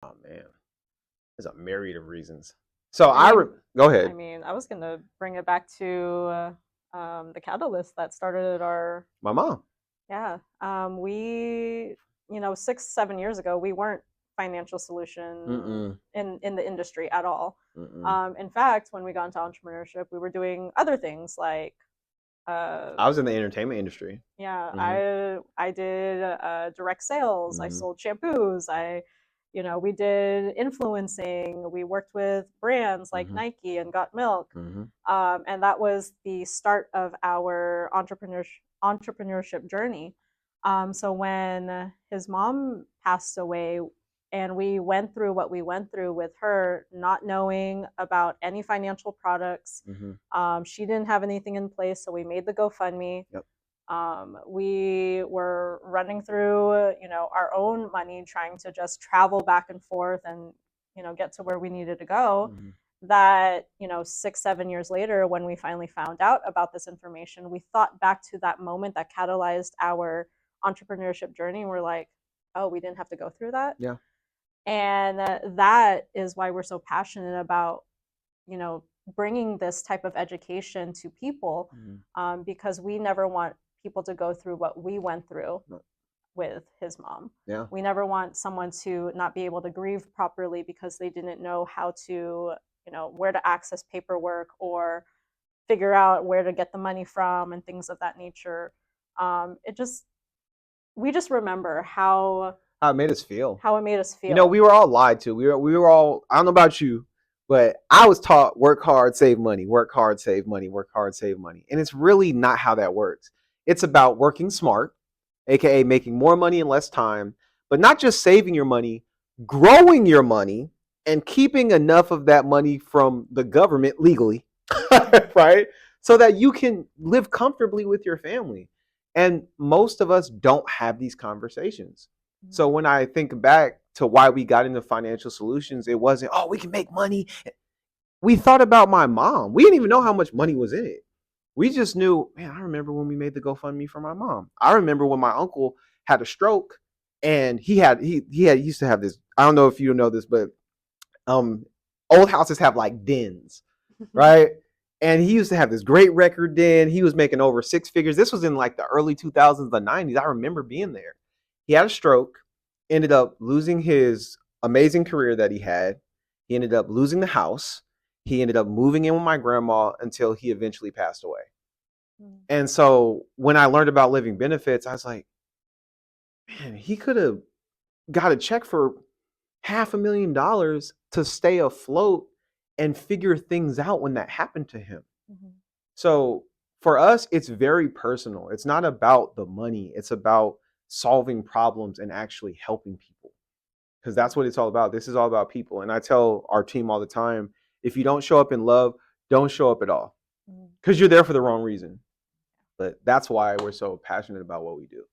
Oh man, there's a myriad of reasons. So go I ahead. mean, I was gonna bring it back to the catalyst that started our My mom. yeah. We 6 7 years ago we weren't financial solution Mm-mm. in the industry at all. Mm-mm. In fact, when we got into entrepreneurship, we were doing other things like I was in the entertainment industry. yeah, Mm-hmm. I did direct sales. I Mm-hmm. sold shampoos. We did influencing. We worked with brands like Mm-hmm. Nike and Got Milk, Mm-hmm. and that was the start of our entrepreneurship journey. So when his mom passed away, and we went through what we went through with her, not knowing about any financial products. Mm-hmm. She didn't have anything in place, so we made the GoFundMe. Yep. We were running through, our own money, trying to just travel back and forth and, get to where we needed to go. Mm-hmm. That, 6 7 years later, when we finally found out about this information, we thought back to that moment that catalyzed our entrepreneurship journey. And we're like, oh, we didn't have to go through that. Yeah. And that is why we're so passionate about, you know, bringing this type of education to people, Mm-hmm. because we never want people to go through what we went through No. with his mom. Yeah. We never want someone to not be able to grieve properly because they didn't know how to, where to access paperwork or figure out where to get the money from and things of that nature. We just remember How it made us feel. how it made us feel. We were all lied to. We were all. I don't know about you, but I was taught work hard, save money, work hard, save money, work hard, save money, and it's really not how that works. It's about working smart, aka making more money in less time, but not just saving your money, growing your money, and keeping enough of that money from the government legally, right? So that you can live comfortably with your family. And most of us don't have these conversations. So when I think back to why we got into financial solutions, it wasn't, oh, we can make money. We thought about my mom. We didn't even know how much money was in it. We just knew, man, I remember when we made the GoFundMe for my mom. I remember when my uncle had a stroke and he used to have this. I don't know if you know this, but um old houses have like dens, right? And he used to have this great record den. He was making over six figures. This was in like the early 2000s, the 90s. I remember being there. He had a stroke, ended up losing his amazing career that he had. He ended up losing the house. He ended up moving in with my grandma until he eventually passed away. And so when I learned about living benefits, I was like, man, he could have got a check for $500,000 to stay afloat and figure things out when that happened to him. Mm-hmm. So for us, it's very personal. It's not about the money, it's about solving problems and actually helping people. Because that's what it's all about. This is all about people. And I tell our team all the time, if you don't show up in love, don't show up at all. Because you're there for the wrong reason. But that's why we're so passionate about what we do.